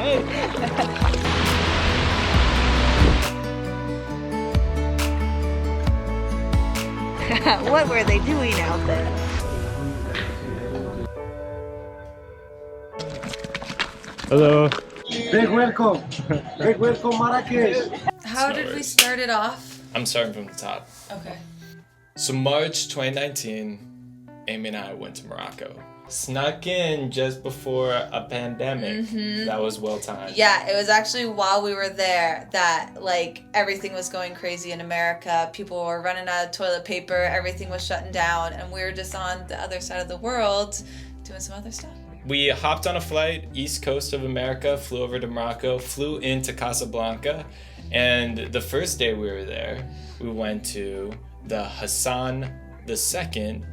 What were they doing out there? Hello. Big welcome. Big welcome, Marrakesh. How did we start it off? I'm starting from the top. Okay. So March 2019, Amy and I went to Morocco. Snuck in just before a pandemic. That was well timed. Yeah, it was actually while we were there that like everything was going crazy in America. People were running out of toilet paper, everything was shutting down, and we were just on the other side of the world doing some other stuff. We hopped on a flight, east coast of America, flew over to Morocco, flew into Casablanca, and the first day we were there, we went to the Hassan II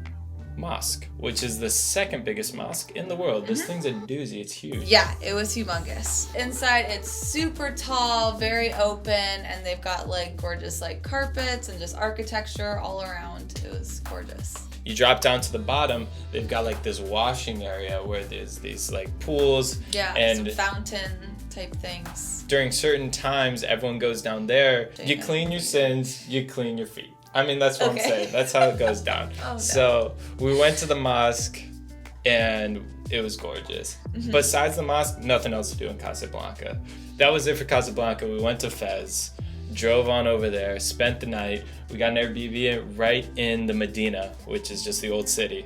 Mosque, which is the second biggest mosque in the world. This thing's a doozy, it's huge. Yeah, it was humongous. Inside, it's super tall, very open, and they've got like gorgeous like carpets and just architecture all around. It was gorgeous. You drop down to the bottom, they've got like this washing area where there's these like pools. Yeah, and some fountain type things. during certain times, everyone goes down there. You clean your sins, you clean your feet. I mean, that's what I'm saying. That's how it goes down. Oh, no. So we went to the mosque and it was gorgeous. Besides the mosque, nothing else to do in Casablanca. That was it for Casablanca. We went to Fez, drove on over there, spent the night. We got an Airbnb right in the Medina, which is just the old city.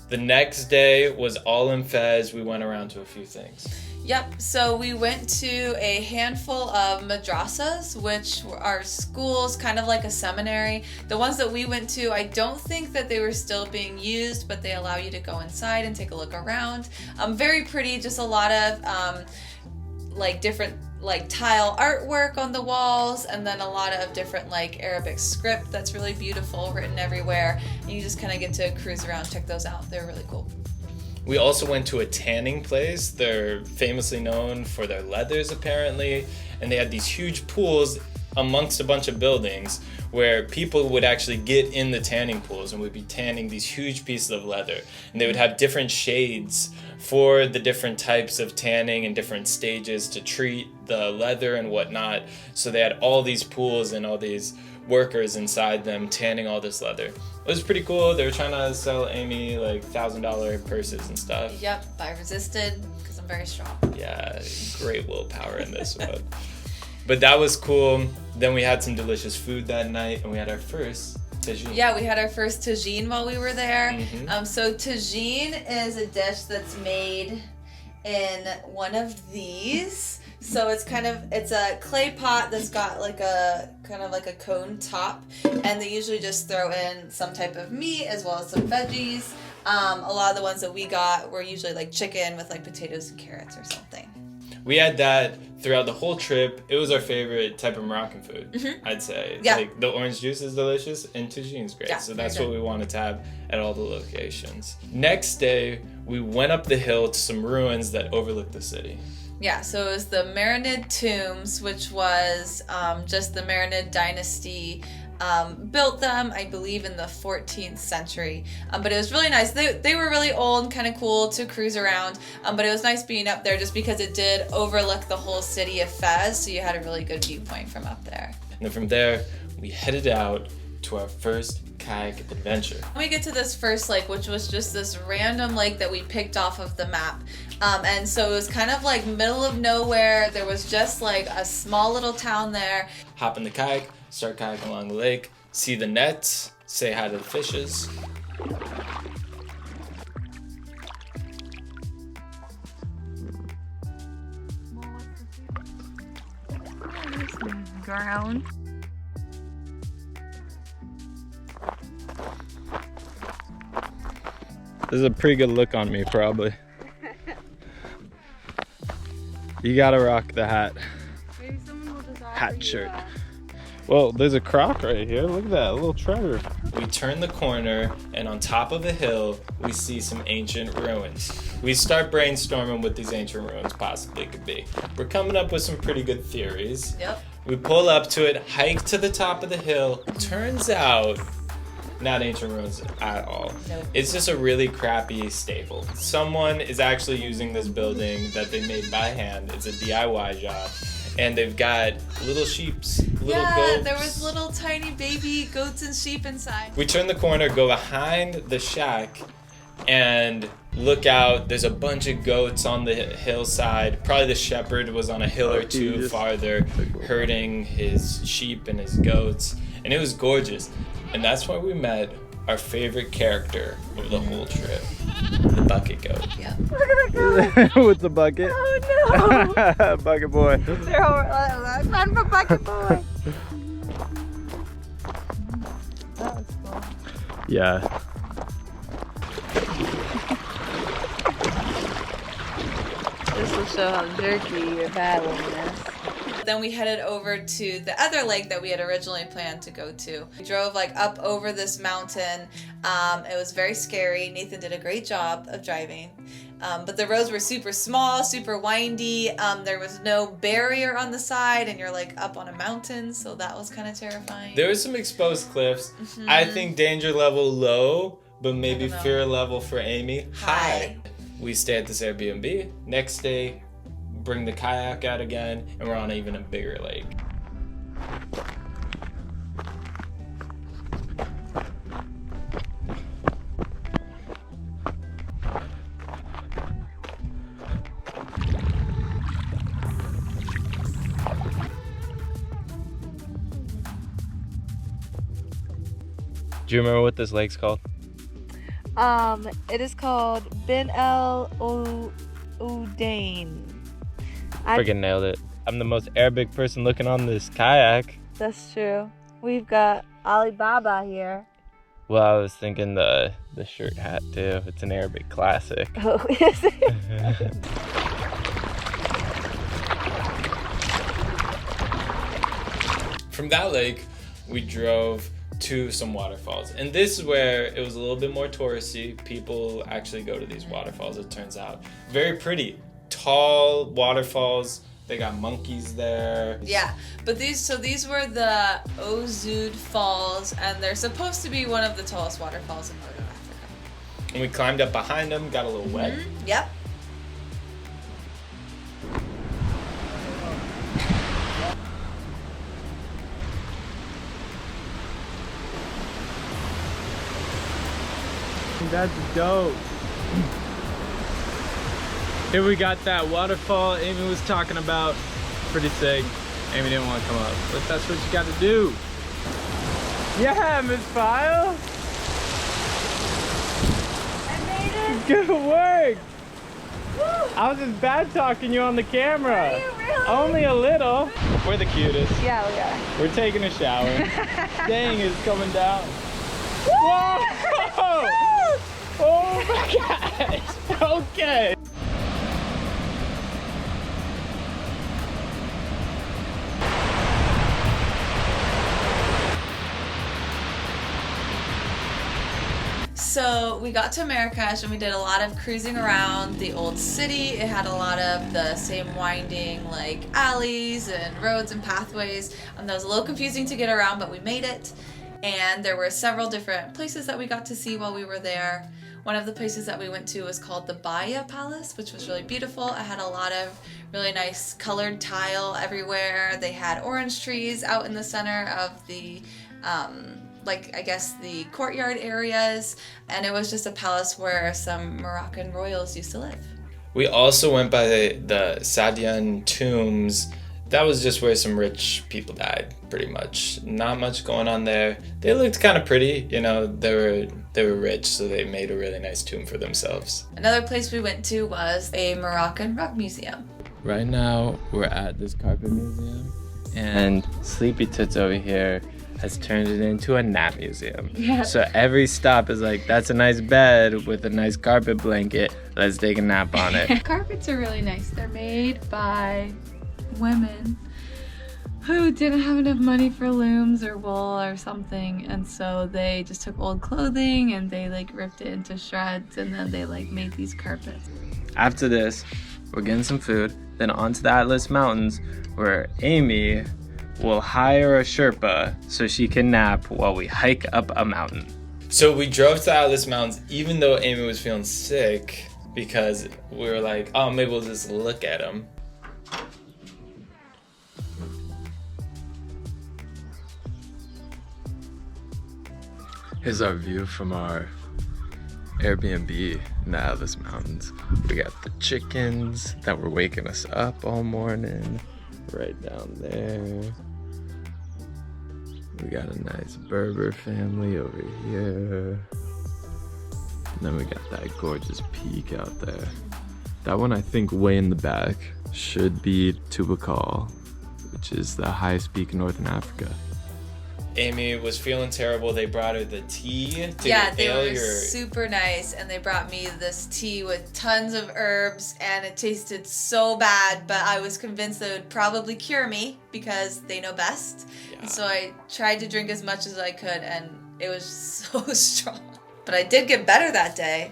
The next day was all in Fez. We went around to a few things. Yep, so we went to a handful of madrasas, which are schools, kind of like a seminary. The ones that we went to, I don't think that they were still being used, but they allow you to go inside and take a look around. Very pretty, just a lot of like different like tile artwork on the walls, and then a lot of different like Arabic script that's really beautiful, written everywhere. And you just kind of get to cruise around, check those out. They're really cool. We also went to a tanning place. They're famously known for their leathers, apparently. And they had these huge pools amongst a bunch of buildings where people would actually get in the tanning pools and would be tanning these huge pieces of leather. And they would have different shades for the different types of tanning and different stages to treat the leather and whatnot. So they had all these pools and all these workers inside them tanning all this leather. It was pretty cool. They were trying to sell Amy like $1,000 purses and stuff. Yep, I resisted because I'm very strong. Yeah, great willpower in this one. But that was cool. Then we had some delicious food that night, and we had our first tagine. Yeah, we had our first tagine while we were there. So tagine is a dish that's made in one of these. So it's a clay pot that's got like a kind of like a cone top, and they usually just throw in some type of meat as well as some veggies. A lot of the ones that we got were usually like chicken with like potatoes and carrots or something. We had that throughout the whole trip. It was our favorite type of Moroccan food, I'd say. Yeah. Like the orange juice is delicious and tagine's great. Yeah, So that's very what we wanted to have at all the locations. Next day, we went up the hill to some ruins that overlooked the city. Yeah, so it was the Marinid tombs, which was just the Marinid dynasty built them, I believe, in the 14th century. But it was really nice. They were really old and kind of cool to cruise around. But it was nice being up there just because it did overlook the whole city of Fez, so you had a really good viewpoint from up there. And then from there, we headed out to our first kayak adventure. We get to this first lake, which was just this random lake that we picked off of the map. And so it was kind of like middle of nowhere. There was just like a small little town there. Hop in the kayak, start kayaking along the lake, see the nets, say hi to the fishes. Ground. This is a pretty good look on me, probably. You gotta rock the hat. Maybe someone will just offer Hat you shirt. that. Well, there's a croc right here. Look at that, a little treasure. We turn the corner, and on top of a hill, we see some ancient ruins. We start brainstorming what these ancient ruins possibly could be. We're coming up with some pretty good theories. Yep. We pull up to it, hike to the top of the hill. Turns out not ancient ruins at all. Nope. It's just a really crappy stable. Someone is actually using this building that they made by hand. It's a DIY job. And they've got little sheeps, little goats. There was little tiny baby goats and sheep inside. We turn the corner, go behind the shack, and look out. There's a bunch of goats on the hillside. Probably the shepherd was on a hill or two farther, herding his sheep and his goats. And it was gorgeous. And that's why we met our favorite character of the whole trip, the bucket goat. Yeah. With the bucket. Oh no! Bucket boy. They're I'm a bucket boy. That was cool. Yeah. This will show how jerky your paddling is. Then we headed over to the other lake that we had originally planned to go to. We drove like up over this mountain. It was very scary. Nathan did a great job of driving. But the roads were super small, super windy. There was no barrier on the side, and you're like up on a mountain, so that was kind of terrifying. There was some exposed cliffs. I think danger level low, but maybe fear level for Amy high. We stay at this Airbnb. Next day, bring the kayak out again, and we're on even a bigger lake. Do you remember what this lake's called? It is called Ben El Oudain. Friggin' nailed it. I'm the most Arabic person looking on this kayak. That's true. We've got Alibaba here. Well, I was thinking the shirt hat too. It's an Arabic classic. Oh, is it? From that lake, we drove to some waterfalls. And this is where it was a little bit more touristy. People actually go to these waterfalls, it turns out. Very pretty. Tall waterfalls. They got monkeys there. Yeah, but these were the Ozud Falls, and they're supposed to be one of the tallest waterfalls in Northern Africa. And we climbed up behind them, got a little wet. Yep. That's dope. Here we got that waterfall Amy was talking about. Pretty sick. Amy didn't want to come up, but that's what you got to do. Yeah, Miss File. I made it. Good work. Woo. I was just bad talking you on the camera. Are you really? Only a little. We're the cutest. Yeah, we are. We're taking a shower. Dang, it's coming down. Whoa! Oh my gosh! Okay. So we got to Marrakesh and we did a lot of cruising around the old city. It had a lot of the same winding like alleys and roads and pathways. That was a little confusing to get around, but we made it. And there were several different places that we got to see while we were there. One of the places that we went to was called the Baia Palace, which was really beautiful. It had a lot of really nice colored tile everywhere. They had orange trees out in the center of the like I guess the courtyard areas, and it was just a palace where some Moroccan royals used to live. We also went by the Sadian tombs. That was just where some rich people died, pretty much. Not much going on there. They looked kind of pretty, you know, they were rich, so they made a really nice tomb for themselves. Another place we went to was a Moroccan rug museum. Right now, we're at this carpet museum, and Sleepy Toots over here has turned it into a nap museum. Yeah. So every stop is like, that's a nice bed with a nice carpet blanket. Let's take a nap on it. Carpets are really nice. They're made by women who didn't have enough money for looms or wool or something, and so they just took old clothing and they like ripped it into shreds, and then they like made these carpets. After this, we're getting some food, then onto the Atlas Mountains, where Amy will hire a Sherpa so she can nap while we hike up a mountain. So we drove to Atlas Mountains even though Amy was feeling sick because we were like, oh, maybe we'll just look at them. Here's our view from our Airbnb in the Atlas Mountains. We got the chickens that were waking us up all morning, right down there. We got a nice Berber family over here. And then we got that gorgeous peak out there. That one I think way in the back should be Tubakal, which is the highest peak in Northern Africa. Amy was feeling terrible. They brought her the tea to Yeah, they ale were your... super nice, and they brought me this tea with tons of herbs, and it tasted so bad, but I was convinced they would probably cure me because they know best. Yeah. And so I tried to drink as much as I could, and it was so strong. But I did get better that day,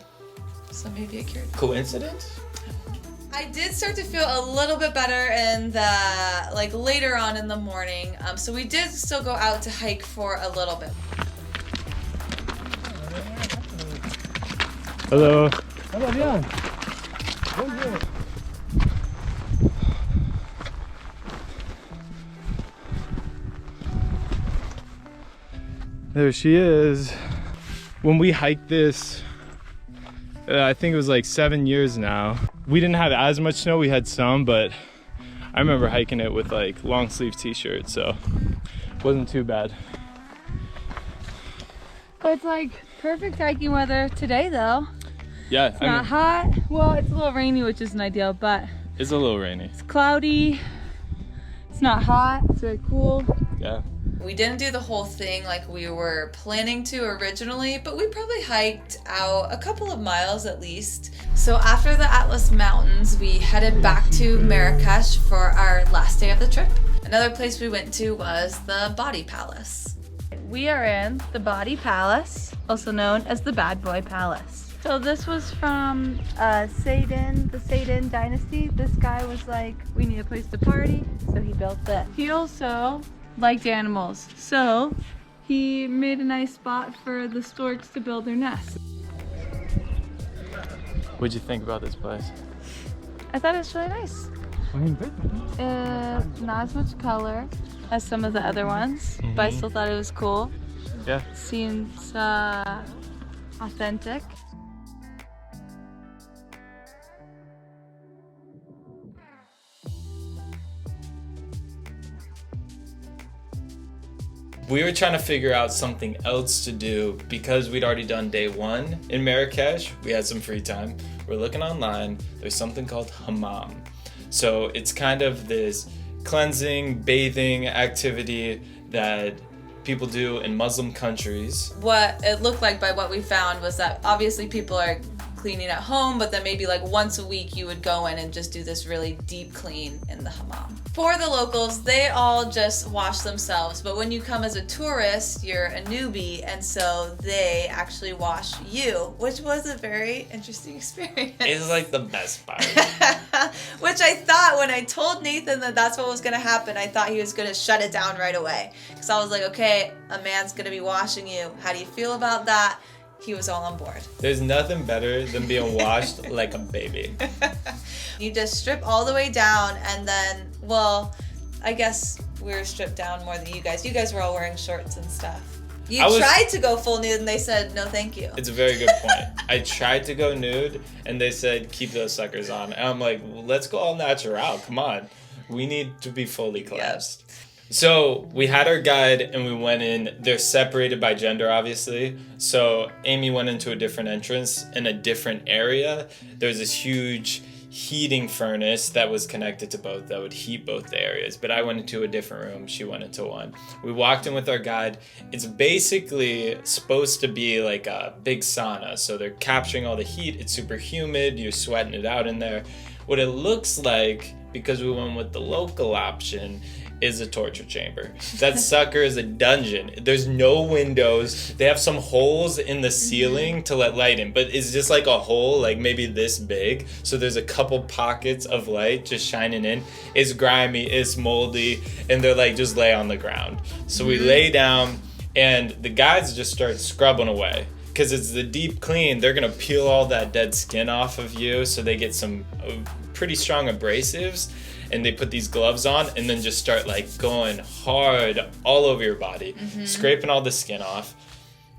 so maybe it cured me. Coincidence? I did start to feel a little bit better in the, like, later on in the morning. So we did still go out to hike for a little bit. Hello. There she is. When we hiked this, I think it was like 7 years now. We didn't have as much snow, we had some, but I remember hiking it with like long sleeve t-shirts, so it wasn't too bad. But it's like perfect hiking weather today though. Yeah, It's not hot. Well, it's a little rainy, which isn't ideal, but it's a little rainy. it's cloudy. It's not hot. It's very cool. Yeah. We didn't do the whole thing like we were planning to originally, but we probably hiked out a couple of miles at least. So after the Atlas Mountains, we headed back to Marrakesh for our last day of the trip. Another place we went to was the Body Palace. We are in the Body Palace, also known as the Bad Boy Palace. So this was from the Saidin dynasty. This guy was like, we need a place to party, so he built this. He also liked animals, so he made a nice spot for the storks to build their nest. What'd you think about this place? I thought it was really nice. Not as much color as some of the other ones, but I still thought it was cool. Yeah. Seems authentic. We were trying to figure out something else to do because we'd already done day one in Marrakesh. We had some free time. We're looking online. There's something called hammam. So it's kind of this cleansing, bathing activity that people do in Muslim countries. What it looked like by what we found was that obviously people are cleaning at home, but then maybe like once a week you would go in and just do this really deep clean in the hammam. For the locals, they all just wash themselves, but when you come as a tourist, you're a newbie, and so they actually wash you, which was a very interesting experience. It's like the best part. Which I thought when I told Nathan that that's what was going to happen, I thought he was going to shut it down right away. Because I was like, okay, a man's going to be washing you. How do you feel about that? He was all on board. There's nothing better than being washed like a baby. You just strip all the way down, and then, well, I guess we were stripped down more than you guys. You guys were all wearing shorts and stuff. You tried to go full nude, and they said, no thank you. It's a very good point. I tried to go nude, and they said, keep those suckers on. And I'm like, well, let's go all natural. Come on. We need to be fully cleansed. Yep. So we had our guide and we went in. They're separated by gender, obviously. So Amy went into a different entrance in a different area. There's this huge heating furnace that was connected to both that would heat both the areas. But I went into a different room. She went into one. We walked in with our guide. It's basically supposed to be like a big sauna. So they're capturing all the heat. It's super humid. You're sweating it out in there. What it looks like, because we went with the local option, is a torture chamber. That sucker is a dungeon. There's no windows. They have some holes in the ceiling to let light in, but it's just like a hole, like maybe this big. So there's a couple pockets of light just shining in. It's grimy, it's moldy, and they're like, just lay on the ground. So we lay down, And the guys just start scrubbing away. Because it's the deep clean, they're gonna peel all that dead skin off of you, so they get some pretty strong abrasives, and they put these gloves on and then just start like going hard all over your body, scraping all the skin off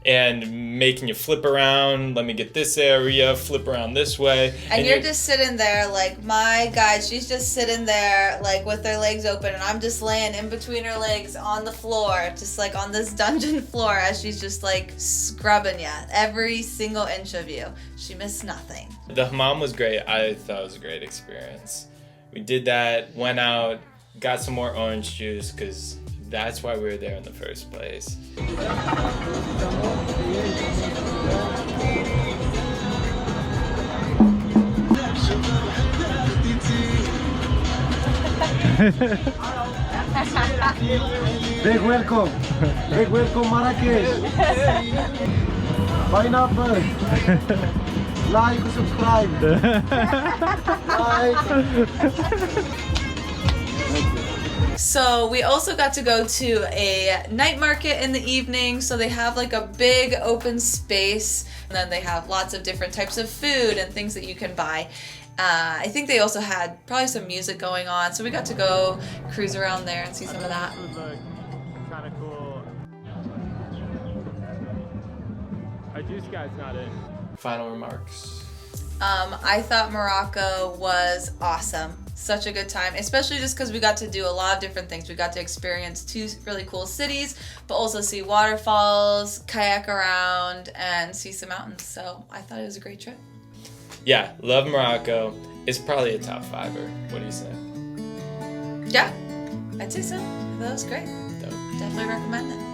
and making you flip around. Let me get this area, flip around this way. And you're just sitting there, like, my guide, she's just sitting there, like, with her legs open, and I'm just laying in between her legs on the floor, just, like, on this dungeon floor, as she's just, like, scrubbing you, every single inch of you. She missed nothing. The hammam was great. I thought it was a great experience. We did that, went out, got some more orange juice, because that's why we were there in the first place. Big welcome. Big welcome, Marrakesh. Pineapple. Like, subscribe. Like. So we also got to go to a night market in the evening. So they have like a big open space, and then they have lots of different types of food and things that you can buy. I think they also had probably some music going on, so we got to go cruise around there and see some of that. Kind of cool. Our juice guy's not in. Final remarks. I thought Morocco was awesome. Such a good time, especially just because we got to do a lot of different things. We got to experience 2 really cool cities, but also see waterfalls, kayak around, and see some mountains. So I thought it was a great trip. Yeah, love Morocco. It's probably a top 5er. What do you say? Yeah, I'd say so. That was great. Dope. Definitely recommend it.